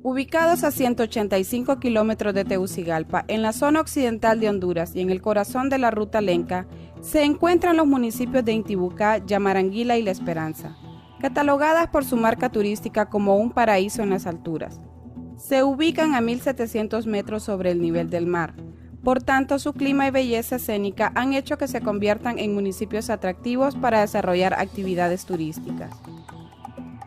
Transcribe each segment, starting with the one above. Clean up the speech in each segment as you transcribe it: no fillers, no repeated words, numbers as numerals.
Ubicados a 185 kilómetros de Tegucigalpa, en la zona occidental de Honduras y en el corazón de la ruta Lenca, se encuentran los municipios de Intibucá, Yamaranguila y La Esperanza, catalogadas por su marca turística como un paraíso en las alturas. Se ubican a 1.700 metros sobre el nivel del mar. Por tanto, su clima y belleza escénica han hecho que se conviertan en municipios atractivos para desarrollar actividades turísticas.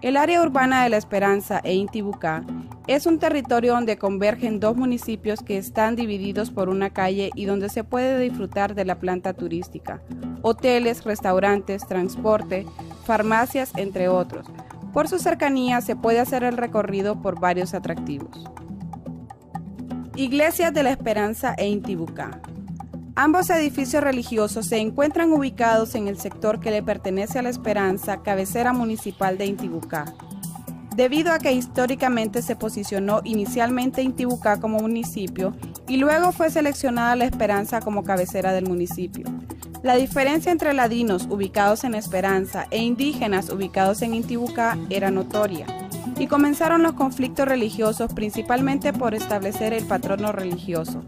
El área urbana de La Esperanza e Intibucá es un territorio donde convergen dos municipios que están divididos por una calle y donde se puede disfrutar de la planta turística, hoteles, restaurantes, transporte, farmacias, entre otros. Por su cercanía se puede hacer el recorrido por varios atractivos. Iglesias de La Esperanza e Intibucá. Ambos edificios religiosos se encuentran ubicados en el sector que le pertenece a La Esperanza, cabecera municipal de Intibucá. Debido a que históricamente se posicionó inicialmente Intibucá como municipio y luego fue seleccionada La Esperanza como cabecera del municipio. La diferencia entre ladinos ubicados en La Esperanza e indígenas ubicados en Intibucá era notoria, y comenzaron los conflictos religiosos principalmente por establecer el patrono religioso.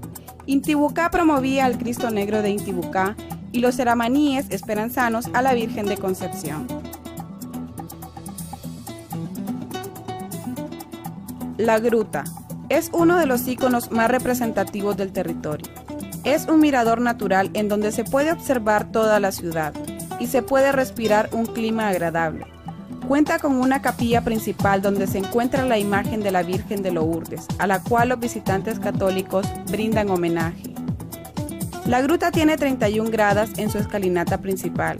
Intibucá promovía al Cristo Negro de Intibucá y los seramaníes esperanzanos a la Virgen de Concepción. La Gruta es uno de los íconos más representativos del territorio. Es un mirador natural en donde se puede observar toda la ciudad y se puede respirar un clima agradable. Cuenta con una capilla principal donde se encuentra la imagen de la Virgen de Lourdes, a la cual los visitantes católicos brindan homenaje. La gruta tiene 31 gradas en su escalinata principal.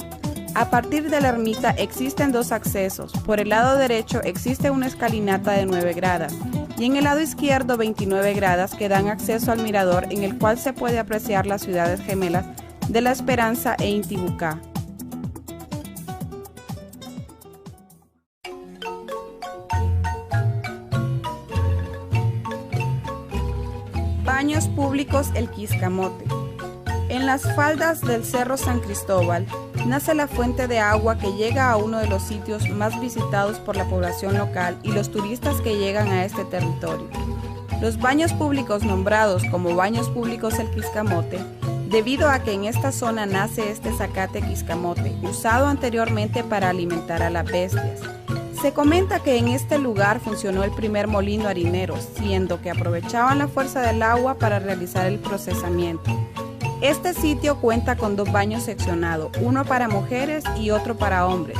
A partir de la ermita existen dos accesos. Por el lado derecho existe una escalinata de 9 gradas y en el lado izquierdo 29 gradas que dan acceso al mirador en el cual se puede apreciar las ciudades gemelas de La Esperanza e Intibucá. Baños públicos El Quiscamote. En las faldas del Cerro San Cristóbal nace la fuente de agua que llega a uno de los sitios más visitados por la población local y los turistas que llegan a este territorio. Los baños públicos nombrados como Baños Públicos El Quiscamote, debido a que en esta zona nace este zacate quiscamote, usado anteriormente para alimentar a las bestias. Se comenta que en este lugar funcionó el primer molino harinero, siendo que aprovechaban la fuerza del agua para realizar el procesamiento. Este sitio cuenta con dos baños seccionados, uno para mujeres y otro para hombres.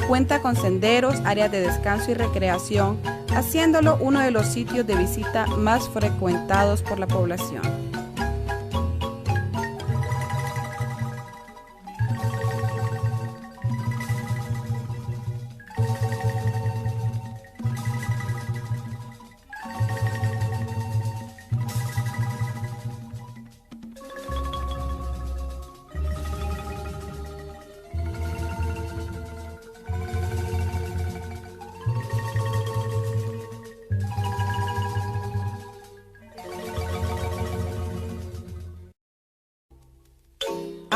Cuenta con senderos, áreas de descanso y recreación, haciéndolo uno de los sitios de visita más frecuentados por la población.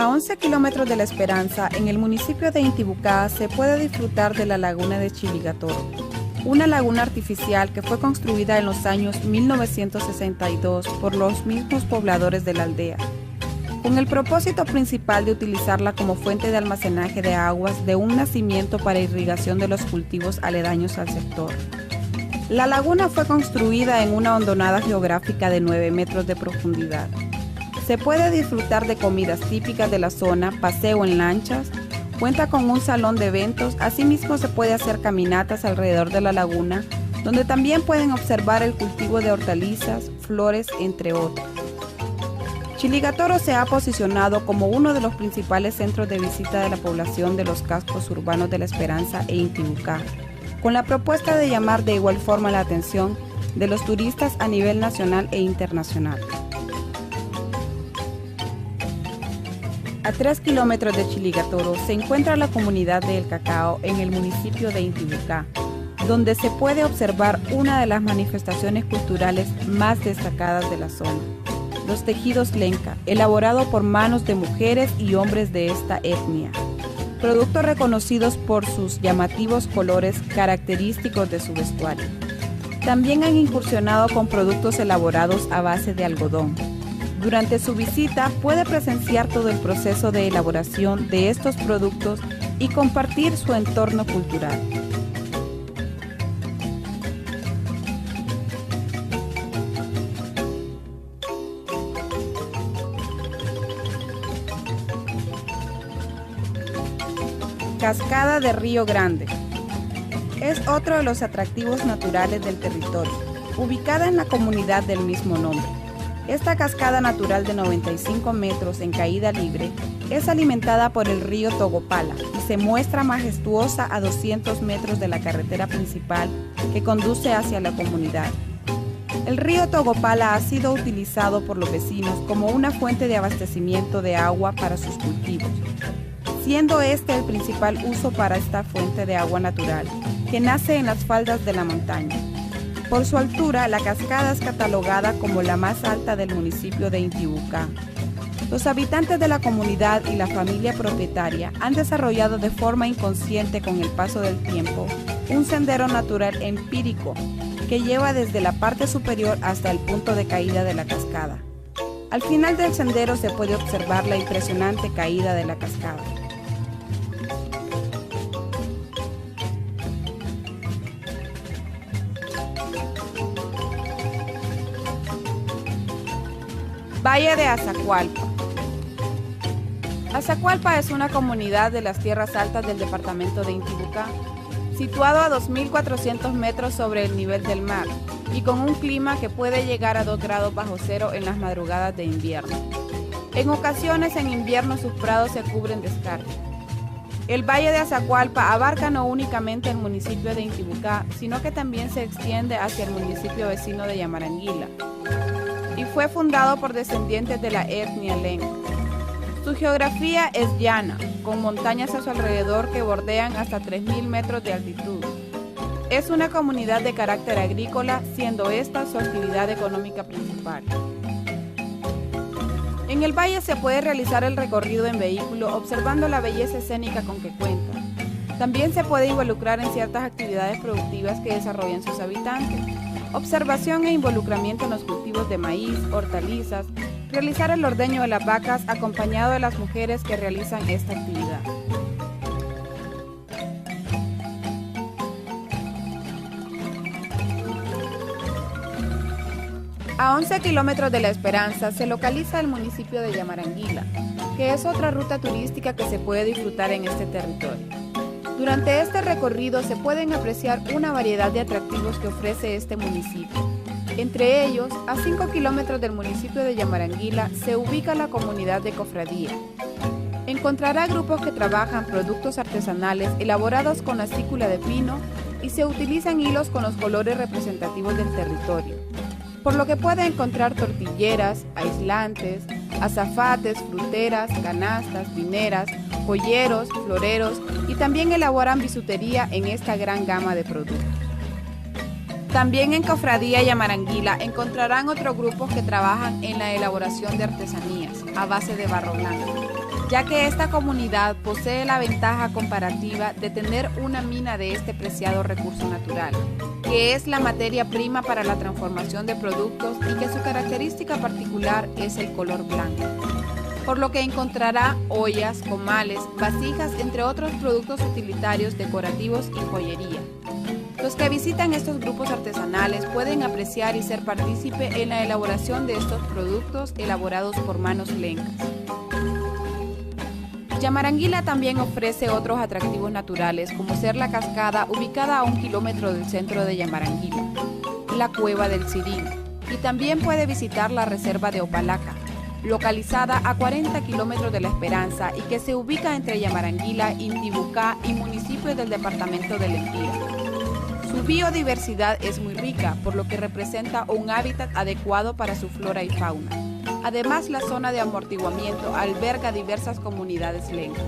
A 11 kilómetros de La Esperanza, en el municipio de Intibucá, se puede disfrutar de la laguna de Chiligatoro, una laguna artificial que fue construida en los años 1962 por los mismos pobladores de la aldea, con el propósito principal de utilizarla como fuente de almacenaje de aguas de un nacimiento para irrigación de los cultivos aledaños al sector. La laguna fue construida en una hondonada geográfica de 9 metros de profundidad. Se puede disfrutar de comidas típicas de la zona, paseo en lanchas, cuenta con un salón de eventos, asimismo se puede hacer caminatas alrededor de la laguna, donde también pueden observar el cultivo de hortalizas, flores, entre otros. Chiligatoro se ha posicionado como uno de los principales centros de visita de la población de los cascos urbanos de La Esperanza e Intibucá, con la propuesta de llamar de igual forma la atención de los turistas a nivel nacional e internacional. A 3 kilómetros de Chiligatoro se encuentra la comunidad de El Cacao en el municipio de Intibucá, donde se puede observar una de las manifestaciones culturales más destacadas de la zona, los tejidos lenca, elaborado por manos de mujeres y hombres de esta etnia. productos reconocidos por sus llamativos colores característicos de su vestuario. También han incursionado con productos elaborados a base de algodón. Durante su visita puede presenciar todo el proceso de elaboración de estos productos y compartir su entorno cultural. Cascada de Río Grande. Es otro de los atractivos naturales del territorio, ubicada en la comunidad del mismo nombre. Esta cascada natural de 95 metros en caída libre es alimentada por el río Togopala y se muestra majestuosa a 200 metros de la carretera principal que conduce hacia la comunidad. El río Togopala ha sido utilizado por los vecinos como una fuente de abastecimiento de agua para sus cultivos, siendo este el principal uso para esta fuente de agua natural, que nace en las faldas de la montaña. Por su altura, la cascada es catalogada como la más alta del municipio de Intibucá. Los habitantes de la comunidad y la familia propietaria han desarrollado de forma inconsciente con el paso del tiempo un sendero natural empírico que lleva desde la parte superior hasta el punto de caída de la cascada. Al final del sendero se puede observar la impresionante caída de la cascada. Valle de Azacualpa. Azacualpa es una comunidad de las tierras altas del departamento de Intibucá, situado a 2.400 metros sobre el nivel del mar y con un clima que puede llegar a 2 grados bajo cero en las madrugadas de invierno. En ocasiones en invierno sus prados se cubren de escarcha. El Valle de Azacualpa abarca no únicamente el municipio de Intibucá, sino que también se extiende hacia el municipio vecino de Yamaranguila, y fue fundado por descendientes de la etnia lenca. Su geografía es llana, con montañas a su alrededor que bordean hasta 3.000 metros de altitud. Es una comunidad de carácter agrícola, siendo esta su actividad económica principal. En el valle se puede realizar el recorrido en vehículo observando la belleza escénica con que cuenta. También se puede involucrar en ciertas actividades productivas que desarrollan sus habitantes. Observación e involucramiento en los cultivos de maíz, hortalizas, realizar el ordeño de las vacas acompañado de las mujeres que realizan esta actividad. A 11 kilómetros de La Esperanza se localiza el municipio de Yamaranguila, que es otra ruta turística que se puede disfrutar en este territorio. Durante este recorrido se pueden apreciar una variedad de atractivos que ofrece este municipio. Entre ellos, a 5 kilómetros del municipio de Yamaranguila se ubica la comunidad de Cofradía. Encontrará grupos que trabajan productos artesanales elaborados con acícula de pino y se utilizan hilos con los colores representativos del territorio, por lo que puede encontrar tortilleras, aislantes, azafates, fruteras, canastas, vineras, joyeros, floreros y también elaboran bisutería en esta gran gama de productos. También en Cofradía y Yamaranguila encontrarán otros grupos que trabajan en la elaboración de artesanías a base de barro blanco, ya que esta comunidad posee la ventaja comparativa de tener una mina de este preciado recurso natural, que es la materia prima para la transformación de productos y que su característica particular es el color blanco, por lo que encontrará ollas, comales, vasijas, entre otros productos utilitarios, decorativos y joyería. Los que visitan estos grupos artesanales pueden apreciar y ser partícipe en la elaboración de estos productos elaborados por manos lencas. Yamaranguila también ofrece otros atractivos naturales, como ser la cascada ubicada a 1 kilómetro del centro de Yamaranguila, la cueva del Cirín, y también puede visitar la reserva de Opalaca, localizada a 40 kilómetros de La Esperanza y que se ubica entre Yamaranguila, Intibucá y municipios del departamento de Lempira. Su biodiversidad es muy rica, por lo que representa un hábitat adecuado para su flora y fauna. Además, la zona de amortiguamiento alberga diversas comunidades lencas.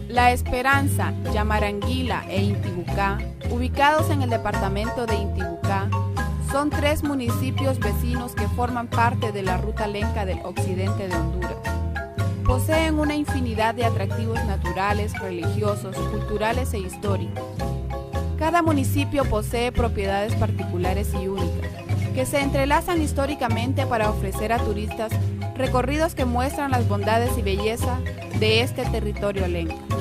La Esperanza, Yamaranguila e Intibucá, ubicados en el departamento de Intibucá, Son 3 municipios vecinos que forman parte de la ruta lenca del occidente de Honduras. Poseen una infinidad de atractivos naturales, religiosos, culturales e históricos. Cada municipio posee propiedades particulares y únicas, que se entrelazan históricamente para ofrecer a turistas recorridos que muestran las bondades y belleza de este territorio lenca.